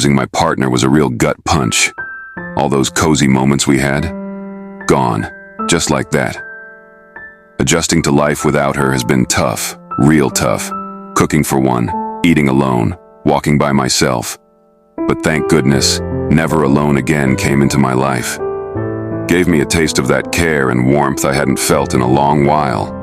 losing my partner was a real gut punch. All those cozy moments we had, gone, just like that. Adjusting to life without her has been tough, real tough. Cooking for one, eating alone, walking by myself. But thank goodness, never alone again came into my life. Gave me a taste of that care and warmth I hadn't felt in a long while.